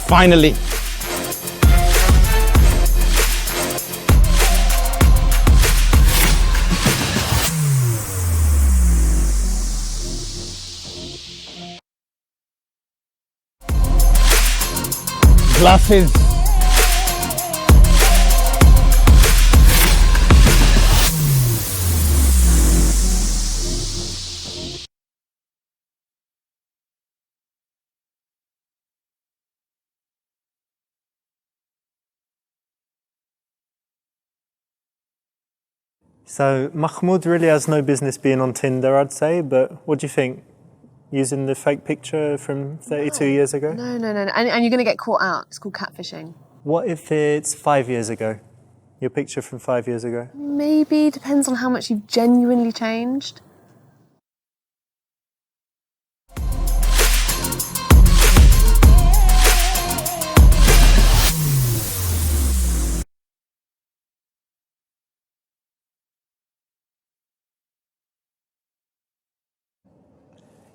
Finally. Glasses. So Mahmoud really has no business being on Tinder, I'd say, but what do you think? Using the fake picture from 32 years ago? No. And you're going to get caught out. It's called catfishing. What if it's 5 years ago? Your picture from 5 years ago? Maybe. Depends on how much you've genuinely changed.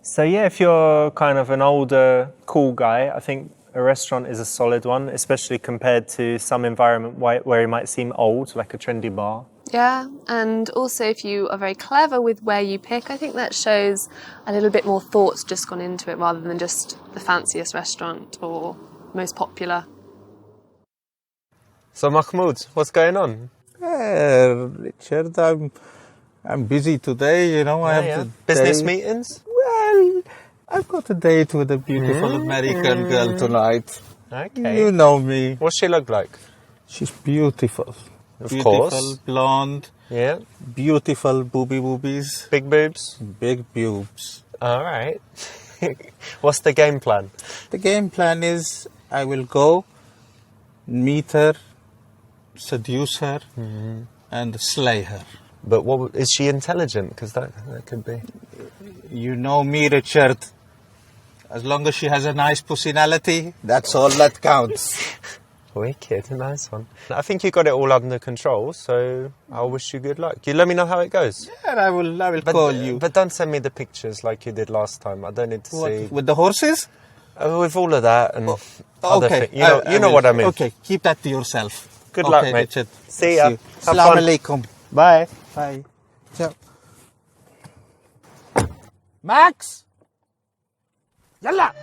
So yeah, if you're kind of an older, cool guy, I think a restaurant is a solid one, especially compared to some environment where it might seem old, like a trendy bar. Yeah, and also if you are very clever with where you pick, I think that shows a little bit more thought's just gone into it rather than just the fanciest restaurant or most popular. So Mahmoud, what's going on? Richard, I'm busy today, you know. I have business meetings? Well, I've got a date with a beautiful American girl tonight. Okay. You know me. What's she look like? She's beautiful. Of beautiful, course. Blonde. Yeah. Beautiful boobies. Big boobs? Big boobs. All right. What's the game plan? The game plan is I will go, meet her, seduce her, and slay her. But is she intelligent? Because that could be. You know me, Richard. As long as she has a nice personality, that's all that counts. Wicked, nice one. I think you got it all under control, so I wish you good luck. You let me know how it goes. Yeah, I will call you. But don't send me the pictures like you did last time. I don't need to see. With the horses? With all of that and other okay. things. You know what I mean. Okay, keep that to yourself. Good luck, mate. Richard. See ya. Assalamu alaikum. Bye. Bye. Ciao. Max! Yalla!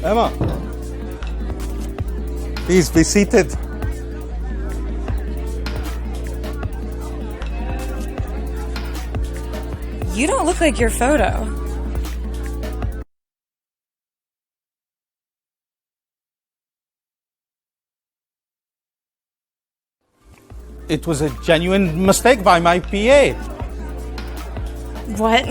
Emma, please be seated. You don't look like your photo. It was a genuine mistake by my PA. What?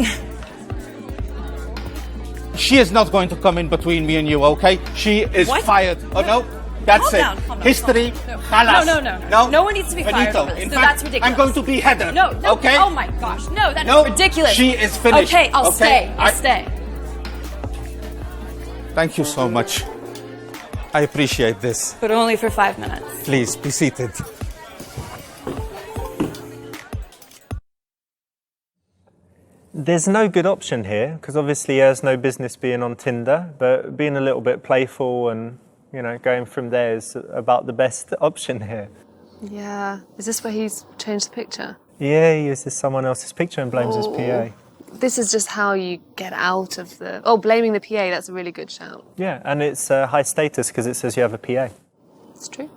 She is not going to come in between me and you, okay? She is fired. Oh, no. That's Calm it. down, calm down, History. calm down. No. No one needs to be fired over this. In No, fact, that's ridiculous. I'm going to be Heather. No. Okay? Oh my gosh. No, that's ridiculous. She is finished. Okay, I'll stay. I'll stay. Thank you so much. I appreciate this. But only for 5 minutes. Please, be seated. There's no good option here, because obviously he has no business being on Tinder, but being a little bit playful and, going from there is about the best option here. Yeah. Is this where he's changed the picture? Yeah, he uses someone else's picture and blames his PA. this is just how you get out of the... Oh, blaming the PA, that's a really good shout. Yeah, and it's high status because it says you have a PA. It's true.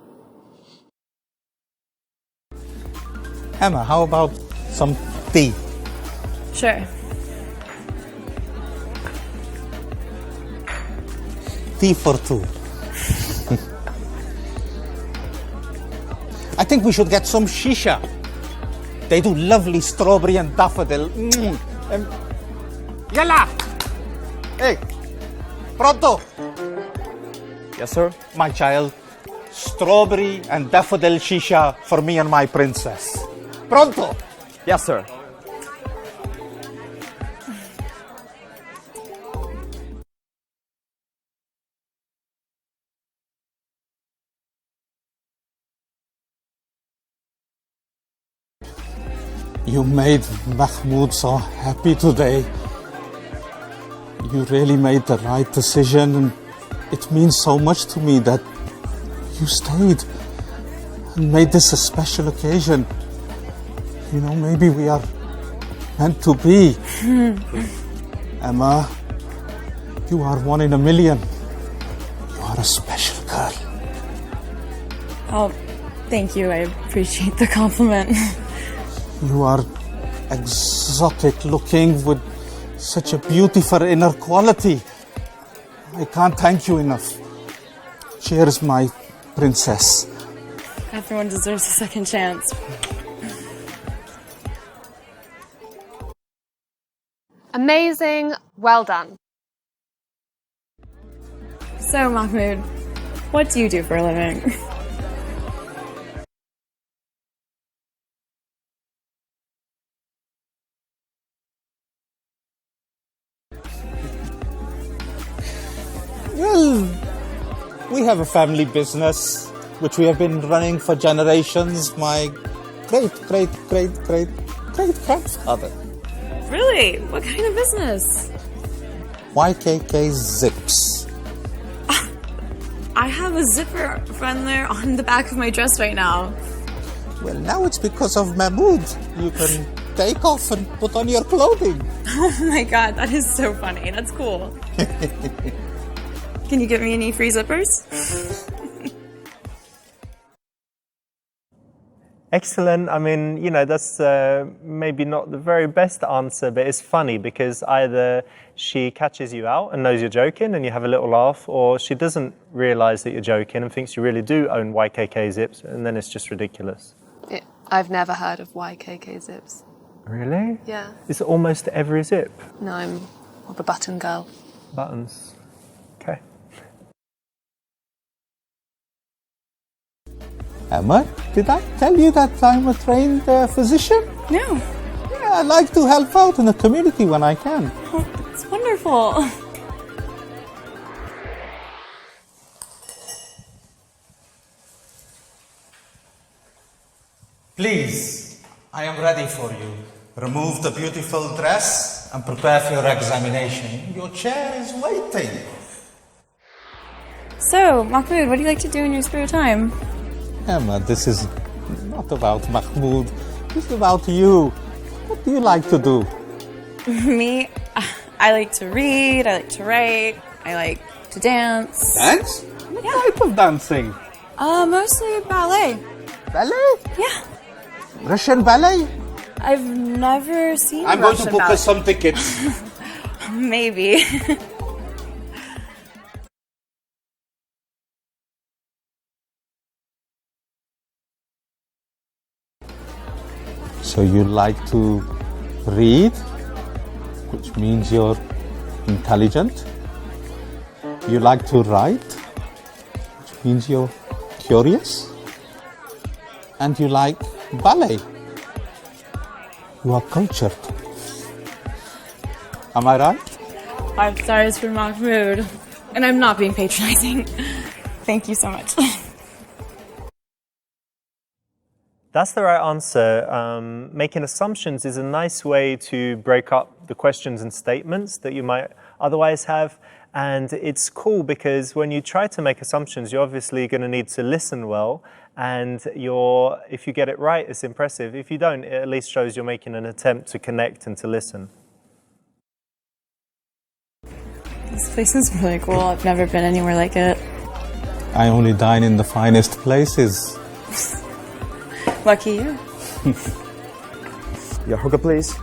Emma, how about some tea? Sure. Tea for two. I think we should get some shisha. They do lovely strawberry and daffodil. Yalla! Hey, pronto! Yes, sir? My child, strawberry and daffodil shisha for me and my princess. Pronto! Yes, sir. You made Mahmoud so happy today. You really made the right decision, and it means so much to me that you stayed and made this a special occasion. You know, maybe we are meant to be. Emma, you are one in a million. You are a special girl. Oh, thank you. I appreciate the compliment. You are exotic looking with such a beautiful inner quality. I can't thank you enough. Cheers, my princess. Everyone deserves a second chance. Amazing. Well done. So, Mahmoud, what do you do for a living? Well, we have a family business which we have been running for generations. My great-great-great-great-great-grandfather. Really? What kind of business? YKK Zips. I have a zipper friend there on the back of my dress right now. Well, now it's because of Mahmoud. You can take off and put on your clothing. Oh my god, that is so funny. That's cool. Can you give me any free zippers? Excellent. I mean, you know, that's maybe not the very best answer, but it's funny because either she catches you out and knows you're joking and you have a little laugh, or she doesn't realise that you're joking and thinks you really do own YKK zips, and then it's just ridiculous. I've never heard of YKK zips. Really? Yeah. It's almost every zip. No, I'm more of a button girl. Buttons. Okay. Emma, did I tell you that I'm a trained physician? No. Yeah, I like to help out in the community when I can. Oh, it's wonderful. Please, I am ready for you. Remove the beautiful dress and prepare for your examination. Your chair is waiting. So, Mahmoud, what do you like to do in your spare time? Emma, this is not about Mahmoud. It's about you. What do you like to do? Me? I like to read, I like to write, I like to dance. Dance? What type of dancing? Mostly ballet. Ballet? Yeah. Russian ballet? I've never seen I'm going Russian to book ballet. us some tickets. Maybe. So you like to read, which means you're intelligent. You like to write, which means you're curious. And you like ballet. You are cultured. Am I right? 5 stars for Mahmoud. And I'm not being patronizing. Thank you so much. That's the right answer. Making assumptions is a nice way to break up the questions and statements that you might otherwise have. And it's cool because when you try to make assumptions, you're obviously going to need to listen well. And if you get it right, it's impressive. If you don't, it at least shows you're making an attempt to connect and to listen. This place is really cool. I've never been anywhere like it. I only dine in the finest places. Lucky you. Your hookah, please.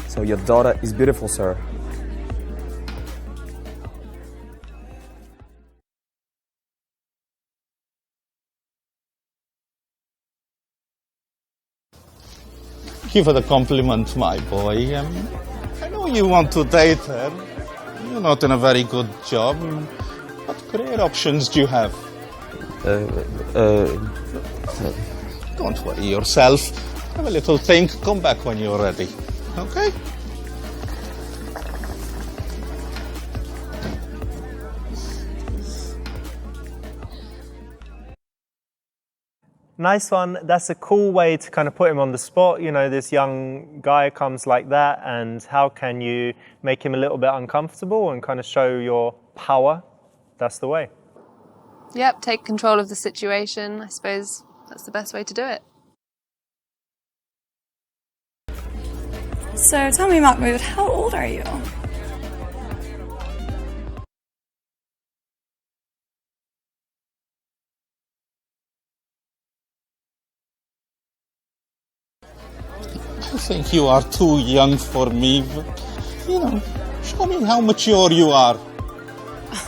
So your daughter is beautiful, sir. Thank you for the compliment, my boy. I know you want to date her. You're not in a very good job. What career options do you have? Don't worry yourself. Have a little think. Come back when you're ready. Okay? Nice one. That's a cool way to kind of put him on the spot. You know, this young guy comes like that, and how can you make him a little bit uncomfortable and kind of show your power? That's the way. Yep, take control of the situation. I suppose that's the best way to do it. So tell me, Mahmoud, how old are you? I think you are too young for me, but, show me how mature you are.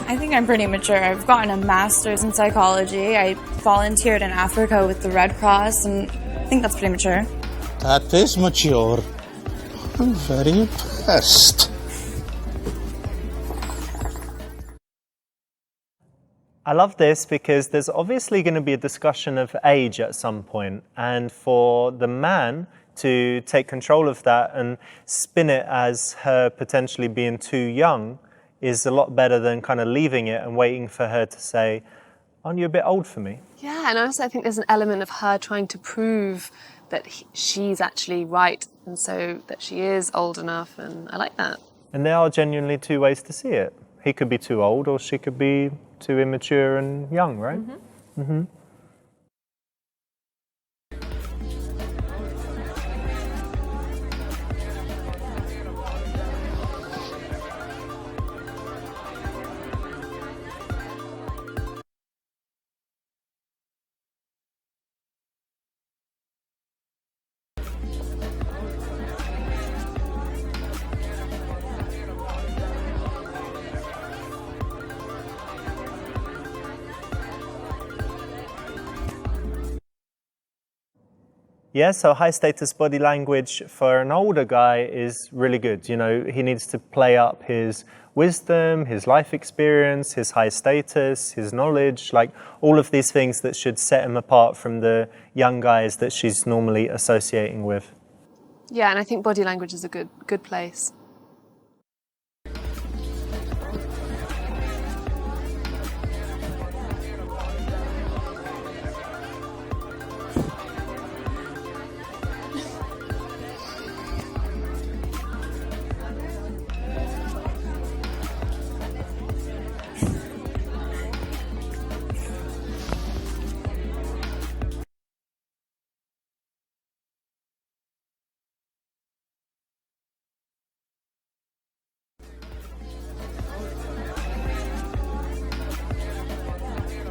I think I'm pretty mature. I've gotten a master's in psychology. I volunteered in Africa with the Red Cross, and I think that's pretty mature. That is mature. I'm very impressed. I love this because there's obviously going to be a discussion of age at some point, and for the man to take control of that and spin it as her potentially being too young is a lot better than kind of leaving it and waiting for her to say, aren't you a bit old for me? Yeah, and also I think there's an element of her trying to prove that she's actually right, and so that she is old enough, and I like that. And there are genuinely two ways to see it. He could be too old, or she could be too immature and young, right? Mm-hmm. Mm-hmm. Yeah, so high status body language for an older guy is really good. You know, he needs to play up his wisdom, his life experience, his high status, his knowledge, like all of these things that should set him apart from the young guys that she's normally associating with. Yeah, and I think body language is a good place.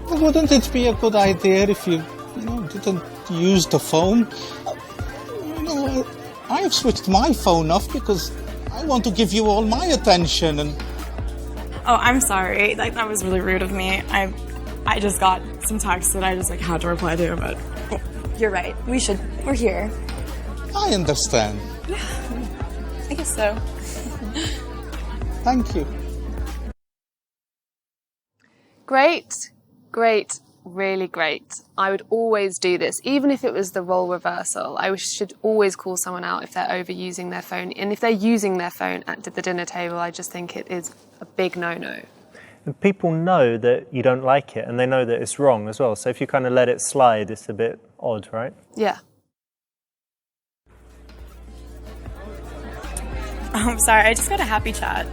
Wouldn't it be a good idea if you didn't use the phone? I've switched my phone off because I want to give you all my attention and... Oh, I'm sorry. That was really rude of me. I just got some text that I just had to reply to, but you're right. We're here. I understand. I guess so. Thank you. Great, really great. I would always do this, even if it was the role reversal. I should always call someone out if they're overusing their phone. And if they're using their phone at the dinner table, I just think it is a big no-no. And people know that you don't like it, and they know that it's wrong as well. So if you kind of let it slide, it's a bit odd, right? Yeah. Oh, I'm sorry. I just got a happy chat.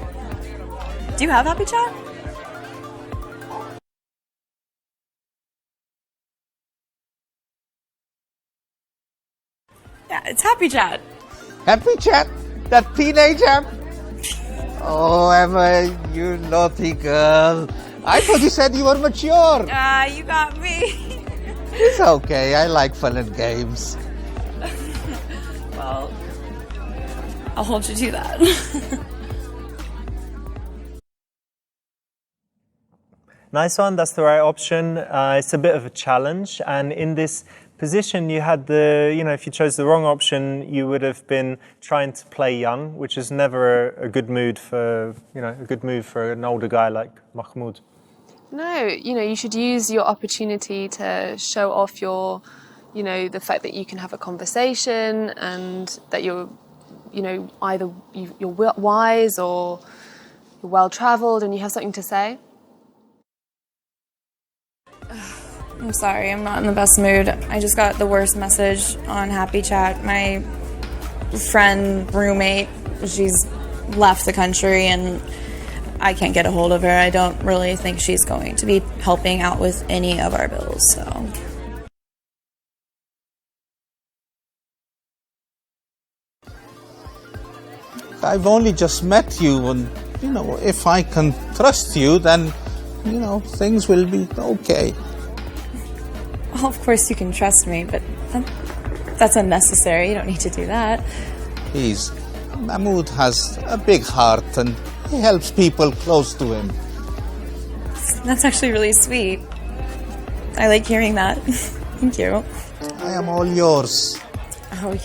Do you have happy chat? Yeah, it's Happy Chat. Happy Chat? That teenage app? Oh, Emma, you naughty girl. I thought you said you were mature. You got me. It's okay. I like fun and games. Well, I'll hold you to that. Nice one, that's the right option. It's a bit of a challenge, and in this position you had if you chose the wrong option, you would have been trying to play young, which is never a good mood for, a good move for an older guy like Mahmoud. No, you should use your opportunity to show off your, the fact that you can have a conversation and that you're, either you're wise or you're well-travelled and you have something to say. I'm sorry, I'm not in the best mood. I just got the worst message on Happy Chat. My friend, roommate, she's left the country and I can't get a hold of her. I don't really think she's going to be helping out with any of our bills, so. I've only just met you, and, if I can trust you, then, things will be okay. Well, of course you can trust me, but that's unnecessary. You don't need to do that. Please, Mahmoud has a big heart and he helps people close to him. That's actually really sweet. I like hearing that. Thank you. I am all yours. Oh,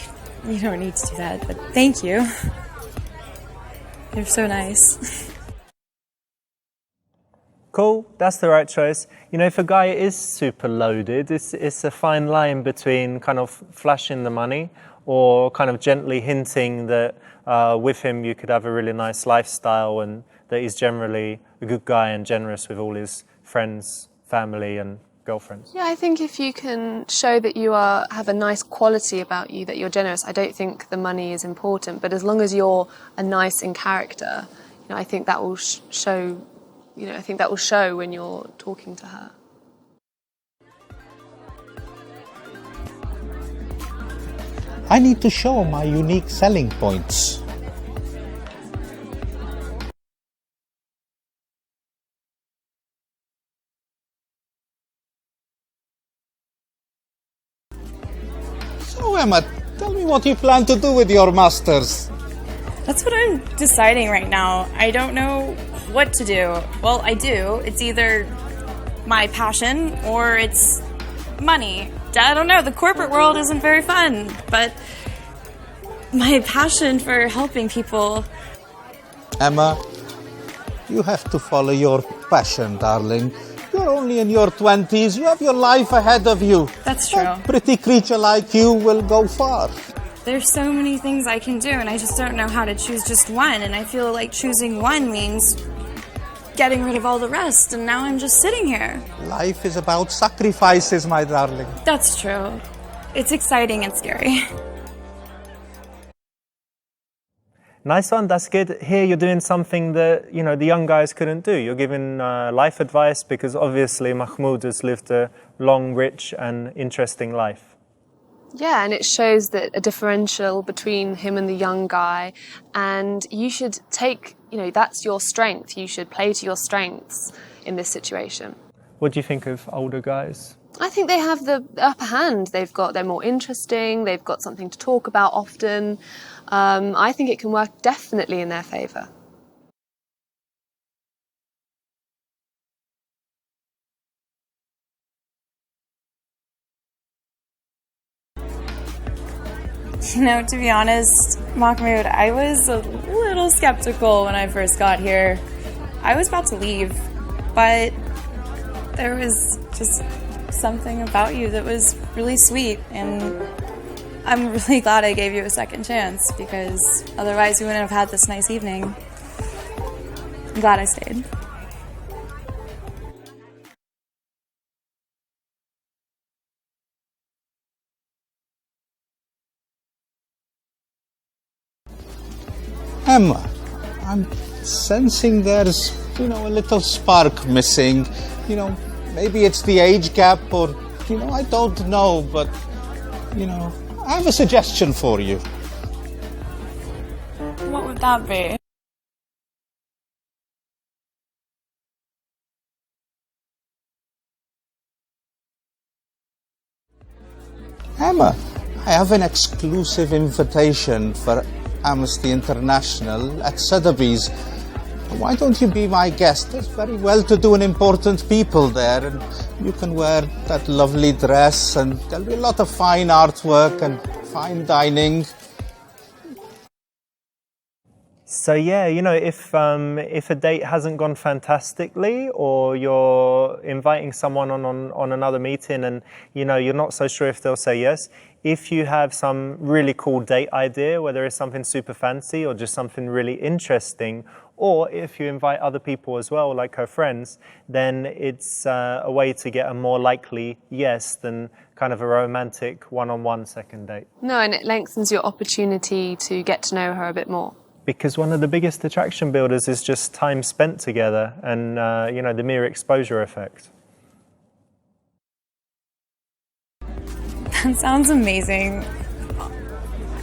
you don't need to do that, but thank you. You're so nice. Cool, that's the right choice. If a guy is super loaded, it's a fine line between kind of flashing the money or kind of gently hinting that with him you could have a really nice lifestyle and that he's generally a good guy and generous with all his friends, family and girlfriends. Yeah, I think if you can show that you have a nice quality about you, that you're generous, I don't think the money is important, but as long as you're a nice in character, I think that will show. I think that will show when you're talking to her. I need to show my unique selling points. So, Emma, tell me what you plan to do with your masters. That's what I'm deciding right now. I don't know what to do. Well, I do. It's either my passion or it's money. I don't know. The corporate world isn't very fun, but my passion for helping people. Emma, you have to follow your passion, darling. You're only in your 20s. You have your life ahead of you. That's true. A pretty creature like you will go far. There's so many things I can do, and I just don't know how to choose just one. And I feel like choosing one means getting rid of all the rest, and now I'm just sitting here. Life is about sacrifices, my darling. That's true. It's exciting and scary. Nice one, that's good. Here you're doing something that, the young guys couldn't do. You're giving life advice because obviously Mahmoud has lived a long, rich and interesting life. Yeah, and it shows that a differential between him and the young guy, and you should take, that's your strength. You should play to your strengths in this situation. What do you think of older guys? I think they have the upper hand. They're more interesting. They've got something to talk about often. I think it can work definitely in their favour. To be honest, Mahmoud, I was a little skeptical when I first got here. I was about to leave, but there was just something about you that was really sweet, and I'm really glad I gave you a second chance because otherwise we wouldn't have had this nice evening. I'm glad I stayed. Emma, I'm sensing there's, a little spark missing. Maybe it's the age gap or, I don't know, but, I have a suggestion for you. What would that be? Emma, I have an exclusive invitation for Amnesty International at Sotheby's. Why don't you be my guest? There's very well-to-do and important people there, and you can wear that lovely dress, and there'll be a lot of fine artwork and fine dining. So yeah, you know, if a date hasn't gone fantastically, or you're inviting someone on another meeting, and you know you're not so sure if they'll say yes, if you have some really cool date idea, whether it's something super fancy or just something really interesting, or if you invite other people as well, like her friends, then it's a way to get a more likely yes than kind of a romantic one-on-one second date. No, and it lengthens your opportunity to get to know her a bit more. Because one of the biggest attraction builders is just time spent together and, you know, the mere exposure effect. That sounds amazing.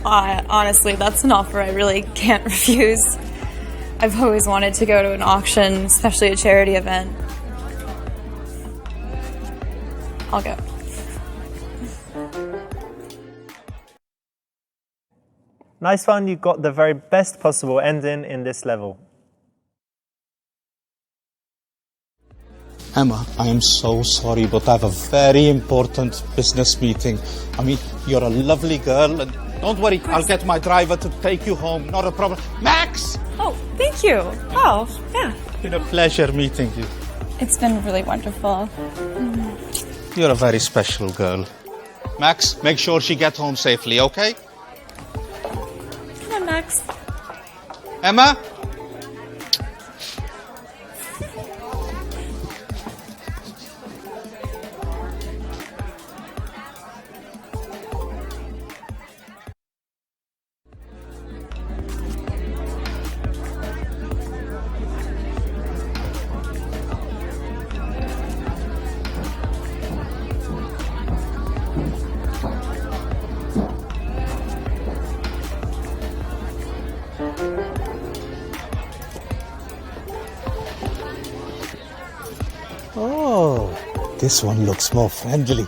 Honestly, that's an offer I really can't refuse. I've always wanted to go to an auction, especially a charity event. I'll go. Nice one, you got the very best possible ending in this level. Emma, I am so sorry, but I have a very important business meeting. I mean, you're a lovely girl, and don't worry, I'll get my driver to take you home. Not a problem. Max! Oh, thank you. Oh, yeah. It's been a pleasure meeting you. It's been really wonderful. You're a very special girl. Max, make sure she gets home safely, okay? Come on, Max. Emma? Oh, this one looks more friendly.